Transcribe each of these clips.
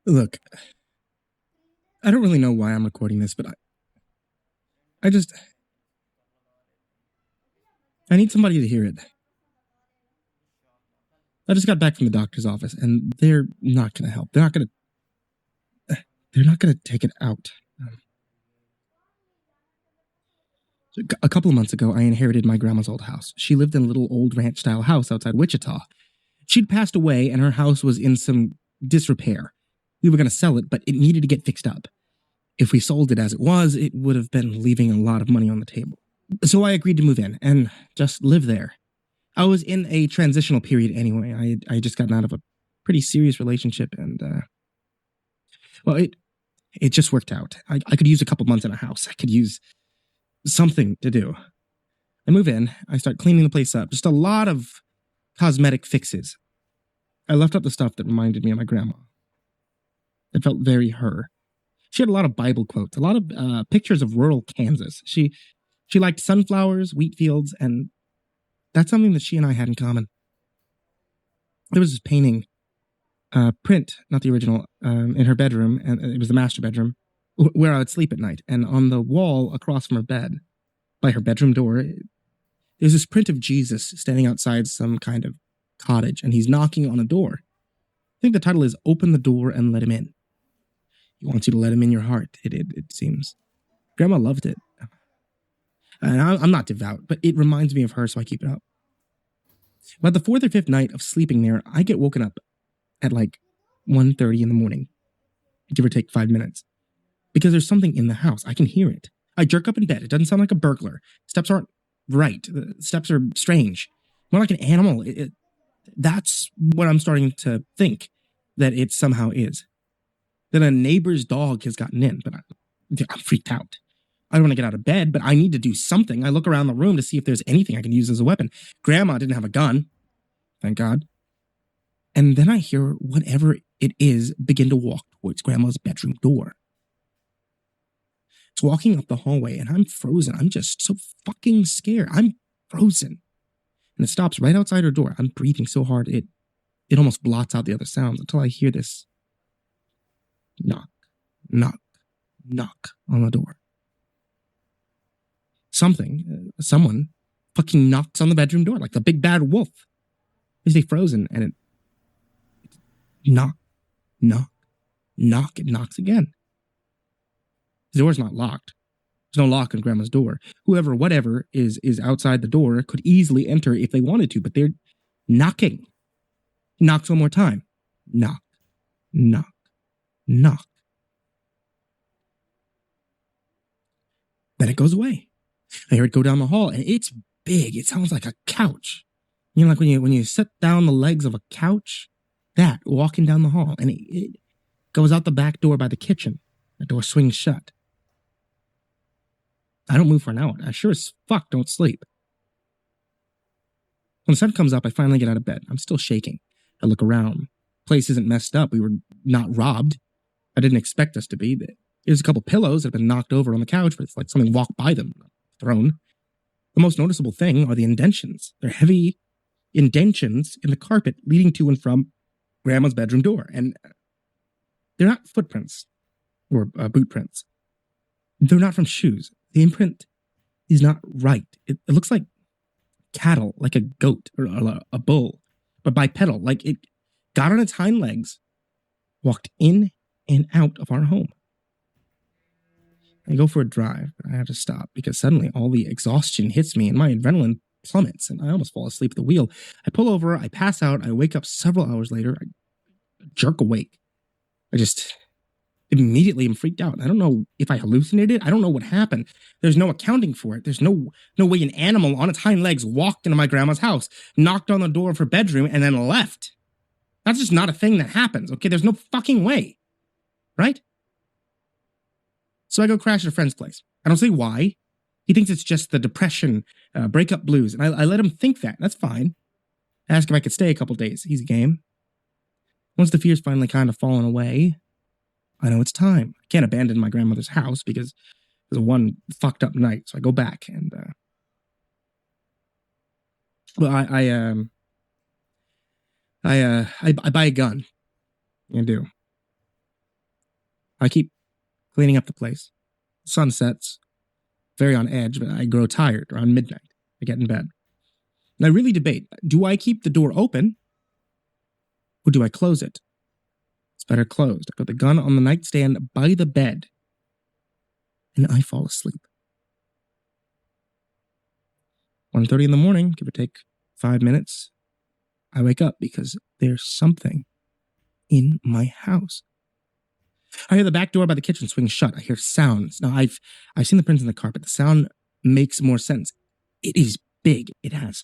Look, I don't really know why I'm recording this, but I just, I need somebody to hear it. I just got back from the doctor's office, and they're not going to help. They're not going to take it out. A couple of months ago, I inherited my grandma's old house. She lived in a little old ranch-style house outside Wichita. She'd passed away, and her house was in some disrepair. We were going to sell it, but it needed to get fixed up. If we sold it as it was, it would have been leaving a lot of money on the table. So I agreed to move in and just live there. I was in a transitional period anyway. I had just gotten out of a pretty serious relationship, and well, it just worked out. I could use a couple months in a house. I could use something to do. I move in. I start cleaning the place up. Just a lot of cosmetic fixes. I left out the stuff that reminded me of my grandma. It felt very her. She had a lot of Bible quotes, a lot of pictures of rural Kansas. She liked sunflowers, wheat fields, and that's something that she and I had in common. There was this painting, print, not the original, in her bedroom, and it was the master bedroom, where I would sleep at night. And on the wall across from her bed, by her bedroom door, there's this print of Jesus standing outside some kind of cottage, and he's knocking on a door. I think the title is Open the Door and Let Him In. He wants you to let him in your heart, it seems. Grandma loved it. And I'm not devout, but it reminds me of her, so I keep it up. About the fourth or fifth night of sleeping there, I get woken up at like 1:30 in the morning, give or take 5 minutes, because there's something in the house. I can hear it. I jerk up in bed. It doesn't sound like a burglar. Steps aren't right. The steps are strange. More like an animal. That's what I'm starting to think that it somehow is. That a neighbor's dog has gotten in, but I'm freaked out. I don't want to get out of bed, but I need to do something. I look around the room to see if there's anything I can use as a weapon. Grandma didn't have a gun, thank God. And then I hear whatever it is begin to walk towards Grandma's bedroom door. It's walking up the hallway, and I'm frozen. I'm just so fucking scared. I'm frozen. And it stops right outside her door. I'm breathing so hard, it almost blots out the other sounds until I hear this knock, knock, knock on the door. Someone fucking knocks on the bedroom door like the big bad wolf. I stay frozen, and it knock, knock, knock. It knocks again. The door's not locked. There's no lock on Grandma's door. Whoever, whatever is outside the door could easily enter if they wanted to, but they're knocking. Knocks one more time. Knock, knock, knock. Then it goes away. I hear it go down the hall, and it's big. It sounds like a couch. You know, like when you set down the legs of a couch, that walking down the hall, and it goes out the back door by the kitchen. The door swings shut. I don't move for an hour. I sure as fuck don't sleep. When the sun comes up, I finally get out of bed. I'm still shaking. I look around. Place isn't messed up. We were not robbed. I didn't expect us to be. There's a couple pillows that have been knocked over on the couch, but it's like something walked by them, thrown. The most noticeable thing are the indentions. They're heavy indentions in the carpet leading to and from Grandma's bedroom door. And they're not footprints or boot prints. They're not from shoes. The imprint is not right. It looks like cattle, like a goat or a bull, but bipedal, like it got on its hind legs, walked in and out of our home. I go for a drive, but I have to stop because suddenly all the exhaustion hits me and my adrenaline plummets and I almost fall asleep at the wheel. I pull over, I pass out, I wake up several hours later, I jerk awake. I just immediately am freaked out. I don't know if I hallucinated. I don't know what happened. There's no accounting for it. There's no way an animal on its hind legs walked into my grandma's house, knocked on the door of her bedroom, and then left. That's just not a thing that happens, okay? There's no fucking way, right? So I go crash at a friend's place. I don't say why. He thinks it's just the depression, breakup blues, and I let him think that. That's fine. I ask if I could stay a couple days. He's game. Once the fear's finally kind of fallen away, I know it's time. I can't abandon my grandmother's house because it was one fucked up night. So I go back and, I buy a gun. I do. I keep cleaning up the place. Sun sets, very on edge, but I grow tired around midnight. I get in bed. And I really debate, do I keep the door open or do I close it? It's better closed. I put the gun on the nightstand by the bed and I fall asleep. 1:30 in the morning, give or take 5 minutes, I wake up because there's something in my house. I hear the back door by the kitchen swing shut. I hear sounds. Now, I've seen the prints in the carpet. The sound makes more sense. It is big. It has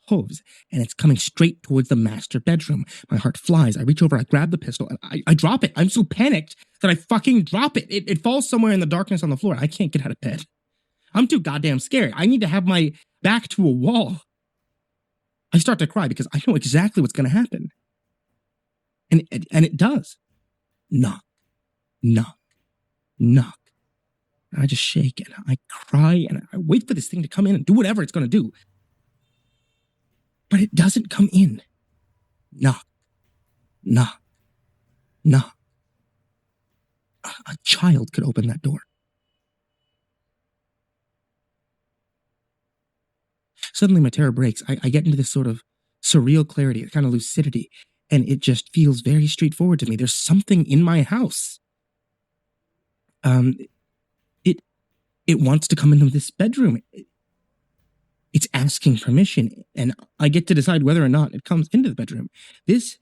hooves, and it's coming straight towards the master bedroom. My heart flies. I reach over, I grab the pistol, and I drop it. I'm so panicked that I fucking drop it. It falls somewhere in the darkness on the floor. I can't get out of bed. I'm too goddamn scared. I need to have my back to a wall. I start to cry because I know exactly what's going to happen. And it does. Knock, knock, knock. And I just shake and I cry and I wait for this thing to come in and do whatever it's going to do. But it doesn't come in. Knock, knock, knock. A child could open that door. Suddenly my terror breaks. I get into this sort of surreal clarity, a kind of lucidity, and it just feels very straightforward to me. There's something in my house. It wants to come into this bedroom. It's asking permission, and I get to decide whether or not it comes into the bedroom. This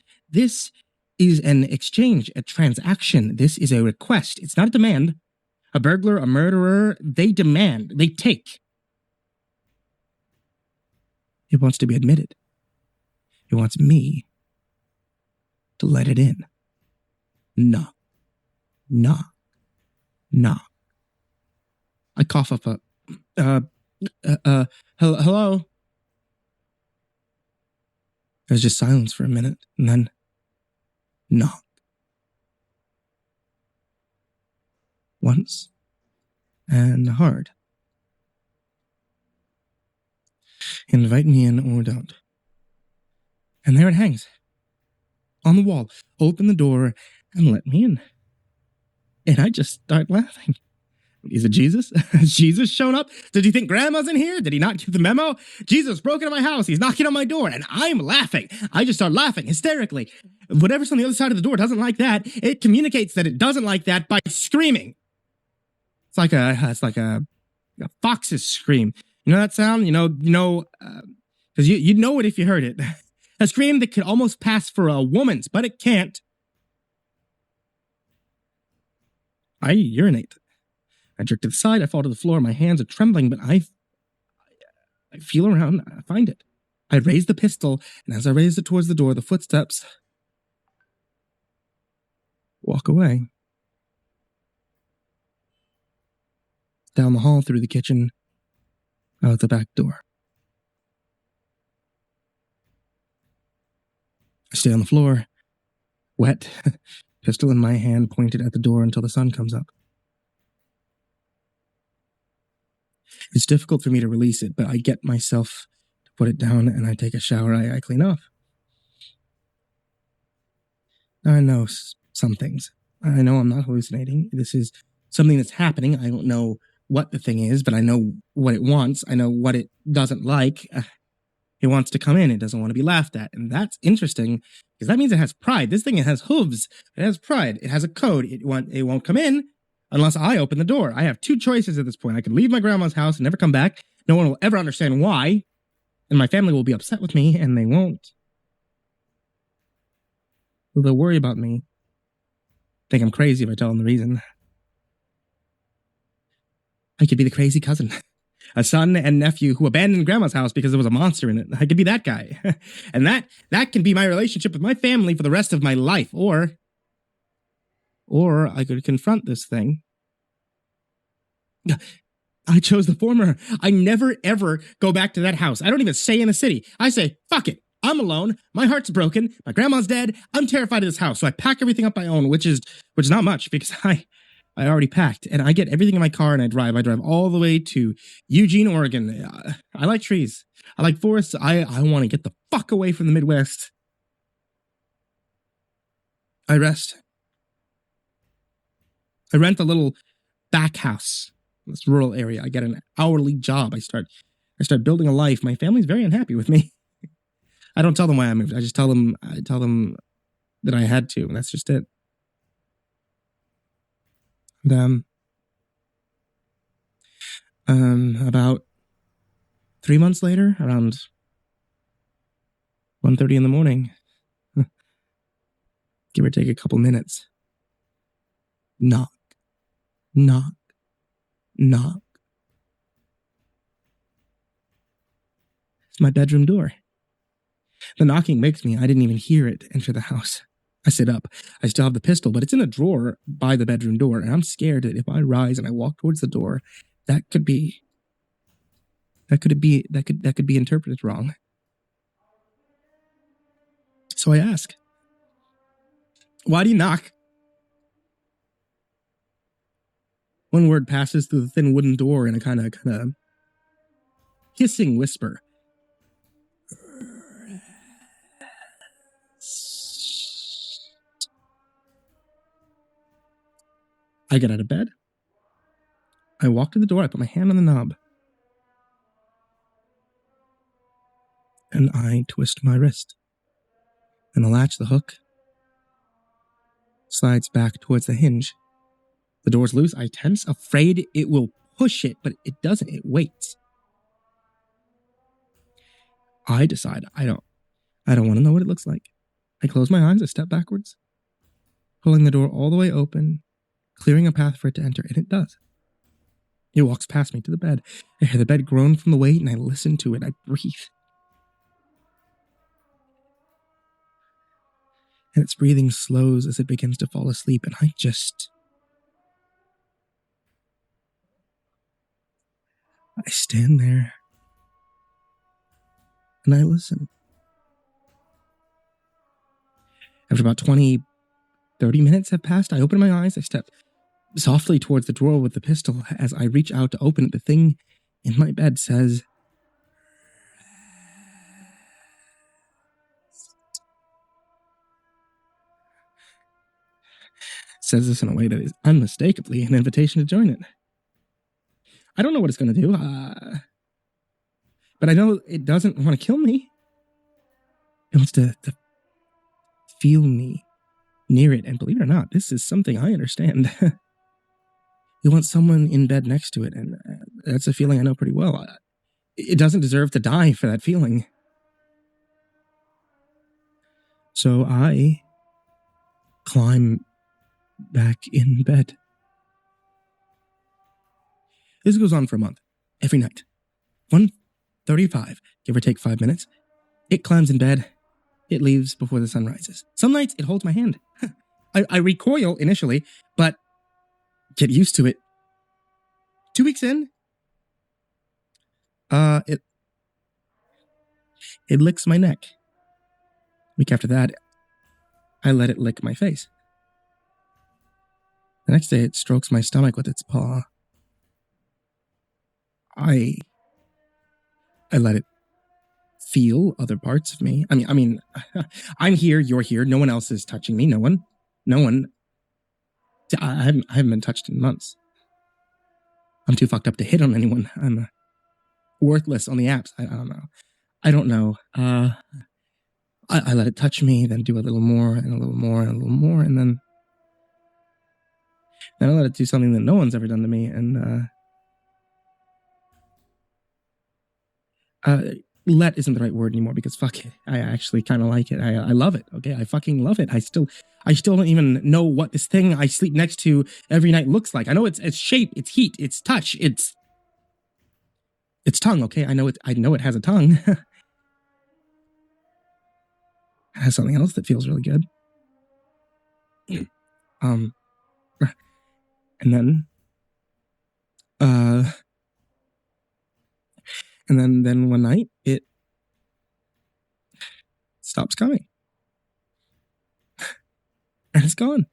is an exchange, a transaction. This is a request. It's not a demand. A burglar, a murderer, they demand, they take. It wants to be admitted. It wants me to let it in. Knock, knock, knock. I cough up hello? There's just silence for a minute, and then knock. Once, and hard. Invite me in or don't. And there it hangs. On the wall. Open the door and let me in. And I just start laughing. Is it Jesus? Has Jesus shown up? Did he think grandma's in here? Did he not get the memo? Jesus broke into my house. He's knocking on my door and I'm laughing. I just start laughing hysterically. Whatever's on the other side of the door doesn't like that. It communicates that it doesn't like that by screaming. It's like a fox's scream. You know that sound? Because you'd know it if you heard it. A scream that could almost pass for a woman's, but it can't. I urinate. I jerk to the side, I fall to the floor, my hands are trembling, but I feel around, I find it. I raise the pistol, and as I raise it towards the door, the footsteps walk away. Down the hall, through the kitchen, out the back door. I stay on the floor, wet, pistol in my hand, pointed at the door until the sun comes up. It's difficult for me to release it, but I get myself to put it down and I take a shower. I clean off. I know some things. I know I'm not hallucinating. This is something that's happening. I don't know what the thing is, but I know what it wants. I know what it doesn't like. It wants to come in. It doesn't want to be laughed at. And that's interesting because that means it has pride. This thing, it has hooves. It has pride. It has a code. It won't come in unless I open the door. I have two choices at this point. I can leave my grandma's house and never come back. No one will ever understand why. And my family will be upset with me, and they won't. They'll worry about me. Think I'm crazy if I tell them the reason. I could be the crazy cousin. A son and nephew who abandoned grandma's house because there was a monster in it. I could be that guy. And that can be my relationship with my family for the rest of my life. Or I could confront this thing. I chose the former. I never, ever go back to that house. I don't even stay in the city. I say, fuck it. I'm alone. My heart's broken. My grandma's dead. I'm terrified of this house. So I pack everything up I own, which is not much because I already packed. And I get everything in my car and I drive. I drive all the way to Eugene, Oregon. I like trees. I like forests. I want to get the fuck away from the Midwest. I rest. I rent a little back house in this rural area. I get an hourly job. I start building a life. My family's very unhappy with me. I don't tell them why I moved. I just tell them that I had to, and that's just it. And, about 3 months later, around 1:30 in the morning, give or take a couple minutes, knock, knock, knock. It's my bedroom door. The knocking wakes me. I didn't even hear it enter the house. I sit up. I still have the pistol, but it's in a drawer by the bedroom door, and I'm scared that if I rise and I walk towards the door, that could be interpreted wrong. So I ask, "Why do you knock?" One word passes through the thin wooden door in a kind of hissing whisper. I get out of bed. I walk to the door. I put my hand on the knob. And I twist my wrist. And the latch, the hook, slides back towards the hinge. The door's loose. I tense, afraid it will push it, but it doesn't. It waits. I decide I don't want to know what it looks like. I close my eyes. I step backwards, pulling the door all the way open, clearing a path for it to enter, and it does. It walks past me to the bed. I hear the bed groan from the weight, and I listen to it. I breathe. And its breathing slows as it begins to fall asleep, and I stand there, and I listen. After about 20, 30 minutes have passed, I open my eyes. I step softly towards the drawer with the pistol. As I reach out to open it, the thing in my bed says, this in a way that is unmistakably an invitation to join it. I don't know what it's going to do, but I know it doesn't want to kill me. It wants to feel me near it, and believe it or not, this is something I understand. You want someone in bed next to it, and that's a feeling I know pretty well. It doesn't deserve to die for that feeling. So I climb back in bed. This goes on for a month, every night. 1:35, give or take 5 minutes. It climbs in bed. It leaves before the sun rises. Some nights it holds my hand. I recoil initially, but get used to it. 2 weeks in, it licks my neck. Week after that, I let it lick my face. The next day, it strokes my stomach with its paw. I let it feel other parts of me. I mean, I'm here, you're here, no one else is touching me, no one. I haven't been touched in months. I'm too fucked up to hit on anyone. I'm worthless on the apps. I don't know. I let it touch me, then do a little more, and a little more, and a little more, and then I let it do something that no one's ever done to me, and let isn't the right word anymore, because fuck it. I actually kind of like it. I love it. Okay, I fucking love it. I still don't even know what this thing I sleep next to every night looks like. I know its shape, its heat, its touch, its tongue. Okay, I know it has a tongue. It has something else that feels really good. And then one night it stops coming, and it's gone,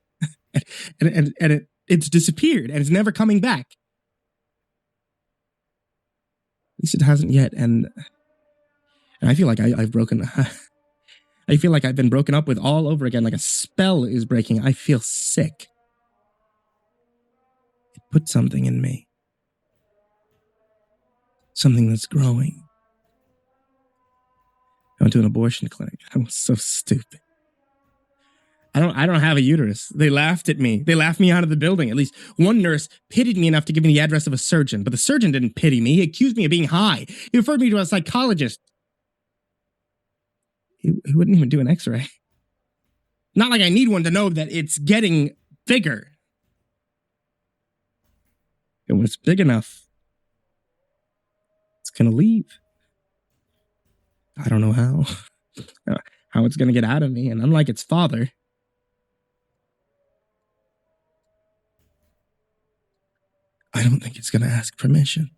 and it's disappeared, and it's never coming back. At least it hasn't yet, and I feel like I've broken. I feel like I've been broken up with all over again, like a spell is breaking. I feel sick. put something in me. Something that's growing. I went to an abortion clinic. I was so stupid. I don't have a uterus. They laughed at me. They laughed me out of the building. At least one nurse pitied me enough to give me the address of a surgeon, but the surgeon didn't pity me. He accused me of being high. He referred me to a psychologist. He wouldn't even do an x-ray. Not like I need one to know that it's getting bigger. And when it's big enough, it's going to leave. I don't know how it's going to get out of me. And unlike its father, I don't think it's going to ask permission.